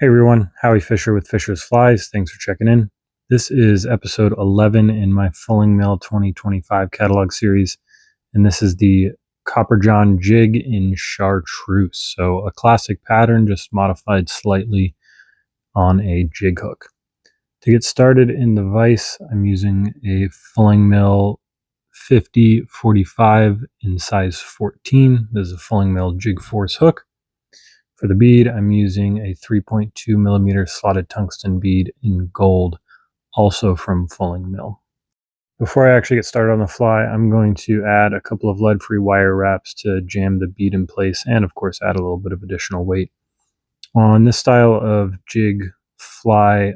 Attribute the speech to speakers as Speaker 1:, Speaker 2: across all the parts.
Speaker 1: Hey everyone, Howie Fisher with Fisher's Flies. Thanks for checking in. This is episode 11 in my Fulling Mill 2025 catalog series, and this is the Copper John jig in Chartreuse. So a classic pattern, just modified slightly on a jig hook. To get started in the vise, I'm using a Fulling Mill 50-45 in size 14. This is a Fulling Mill jig force hook. For the bead, I'm using a 3.2 millimeter slotted tungsten bead in gold, also from Fulling Mill. Before I actually get started on the fly, I'm going to add a couple of lead-free wire wraps to jam the bead in place and, of course, add a little bit of additional weight. On this style of jig fly,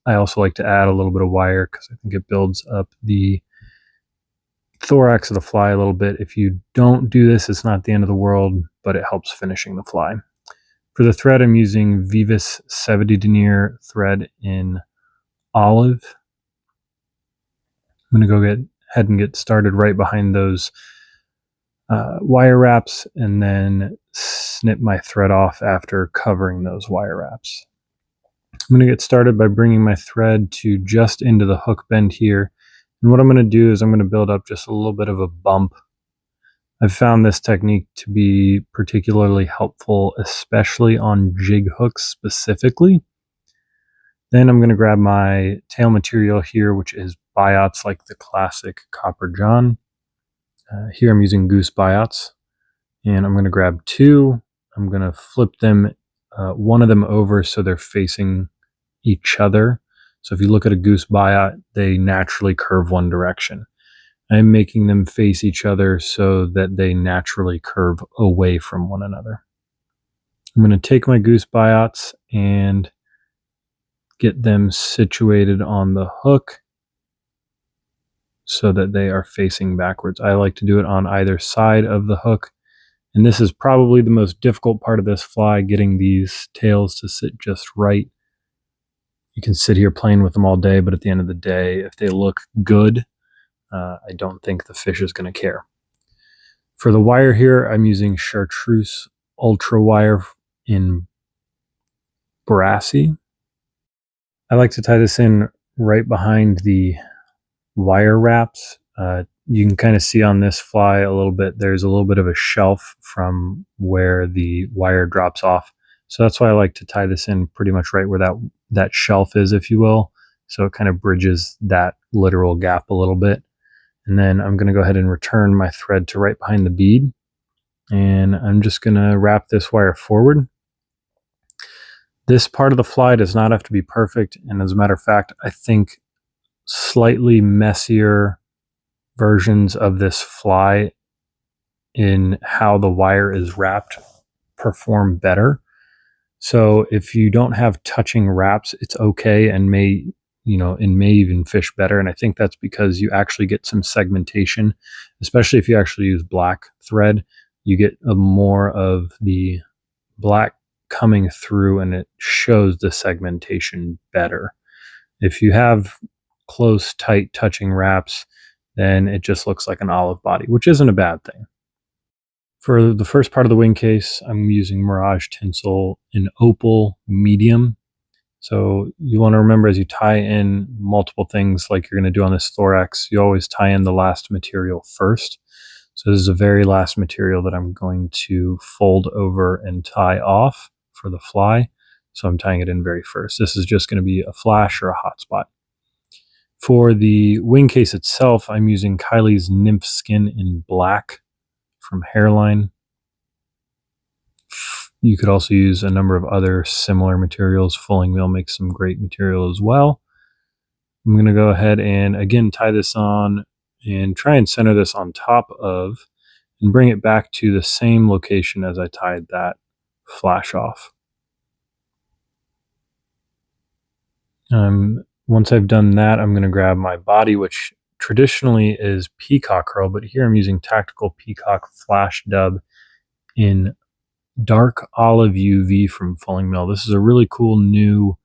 Speaker 1: I also like to add a little bit of wire because I think it builds up the thorax of the fly a little bit. If you don't do this, it's not the end of the world, but it helps finishing the fly. For the thread, I'm using Veevus 70 denier thread in olive. I'm going to go ahead and get started right behind those wire wraps and then snip my thread off after covering those wire wraps. I'm going to get started by bringing my thread to just into the hook bend here. And what I'm going to do is I'm going to build up just a little bit of a bump. I've found this technique to be particularly helpful, especially on jig hooks specifically. Then I'm going to grab my tail material here, which is Biots, like the classic Copper John. Here I'm using Goose Biots, and I'm going to grab two. I'm going to flip them, one of them over so they're facing each other. So if you look at a Goose Biot, they naturally curve one direction. I'm making them face each other so that they naturally curve away from one another. I'm going to take my Goose Biots and get them situated on the hook so that they are facing backwards. I like to do it on either side of the hook, and this is probably the most difficult part of this fly, getting these tails to sit just right. You can sit here playing with them all day, but at the end of the day, if they look good, I don't think the fish is going to care. For the wire here, I'm using Chartreuse Ultra Wire in Brassie. I like to tie this in right behind the wire wraps. You can kind of see on this fly a little bit, there's a little bit of a shelf from where the wire drops off. So that's why I like to tie this in pretty much right where that shelf is, if you will. So it kind of bridges that literal gap a little bit. And then I'm going to go ahead and return my thread to right behind the bead. And I'm just going to wrap this wire forward. This part of the fly does not have to be perfect. And as a matter of fact, I think slightly messier versions of this fly in how the wire is wrapped perform better. So if you don't have touching wraps, it's okay and may even fish better. And I think that's because you actually get some segmentation, especially if you actually use black thread. You get more of the black coming through and it shows the segmentation better. If you have close, tight touching wraps, then it just looks like an olive body, which isn't a bad thing. For the first part of the wing case, I'm using Mirage Tinsel in Opal medium. So you want to remember, as you tie in multiple things like you're going to do on this thorax, you always tie in the last material first. So this is the very last material that I'm going to fold over and tie off for the fly. So I'm tying it in very first. This is just going to be a flash or a hot spot. For the wing case itself, I'm using Kiley's Nymph skin in black from Hairline. You could also use a number of other similar materials. Fulling Mill makes some great material as well. I'm going to go ahead and again tie this on and try and center this on top of and bring it back to the same location as I tied that flash off. Once I've done that, I'm going to grab my body, which traditionally is Peacock curl, but here I'm using Tactical Peacock Flash Dub in dark olive UV from Fulling Mill. This is a really cool new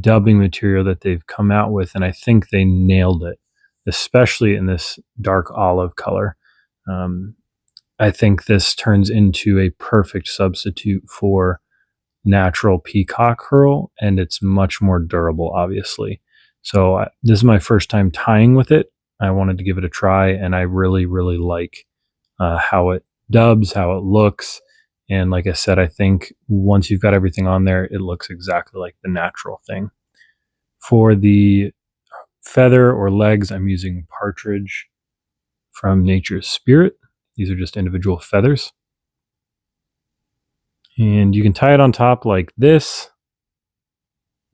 Speaker 1: dubbing material that they've come out with, and I think they nailed it, especially in this dark olive color. I think this turns into a perfect substitute for natural Peacock curl, and it's much more durable, obviously. So this is my first time tying with it. I wanted to give it a try, and I really, really like how it dubs, how it looks. And like I said, I think once you've got everything on there, it looks exactly like the natural thing. For the feather or legs, I'm using Partridge from Nature's Spirit. These are just individual feathers. And you can tie it on top like this,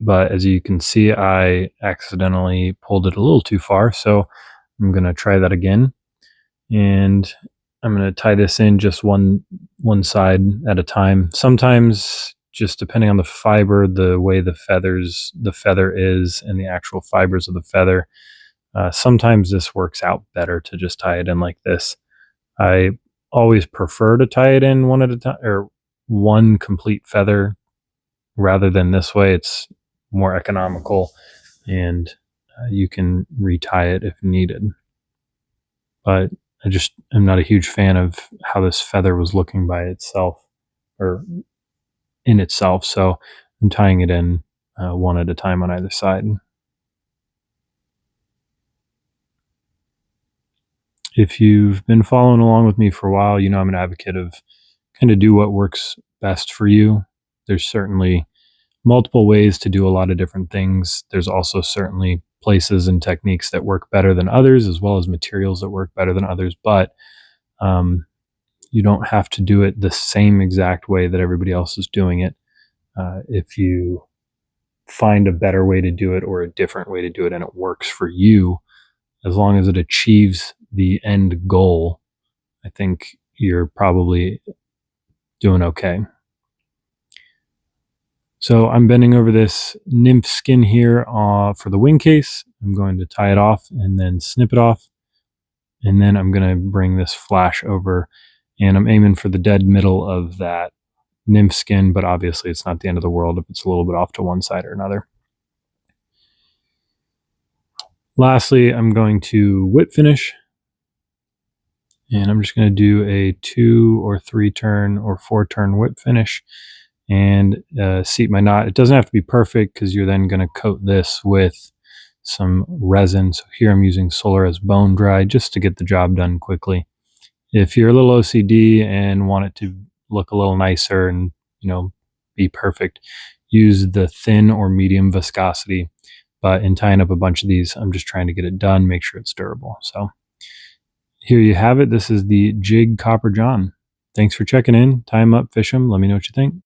Speaker 1: but as you can see, I accidentally pulled it a little too far, so I'm going to try that again. And I'm going to tie this in just one side at a time. Sometimes, just depending on the fiber, the way the feather is, and the actual fibers of the feather, sometimes this works out better to just tie it in like this. I always prefer to tie it in one at a time, or one complete feather, rather than this way. It's more economical, and you can retie it if needed. But I'm not a huge fan of how this feather was looking by itself, or in itself, so I'm tying it in one at a time on either side. If you've been following along with me for a while, you know I'm an advocate of kind of do what works best for you. There's certainly multiple ways to do a lot of different things. There's also certainly places and techniques that work better than others, as well as materials that work better than others, but you don't have to do it the same exact way that everybody else is doing it. If you find a better way to do it or a different way to do it and it works for you, as long as it achieves the end goal, I think you're probably doing okay. So I'm bending over this Nymph skin here for the wing case. I'm going to tie it off and then snip it off. And then I'm going to bring this flash over, and I'm aiming for the dead middle of that Nymph skin, but obviously it's not the end of the world if it's a little bit off to one side or another. Lastly, I'm going to whip finish, and I'm just going to do a 2 or 3 turn or 4 turn whip finish and seat my knot. It doesn't have to be perfect, because you're then going to coat this with some resin. So here I'm using Solarez Bone Dry just to get the job done quickly. If you're a little OCD and want it to look a little nicer and, be perfect, use the thin or medium viscosity. But in tying up a bunch of these, I'm just trying to get it done, make sure it's durable. So here you have it. This is the Jig Copper John. Thanks for checking in. Tie 'em up, fish 'em. Let me know what you think.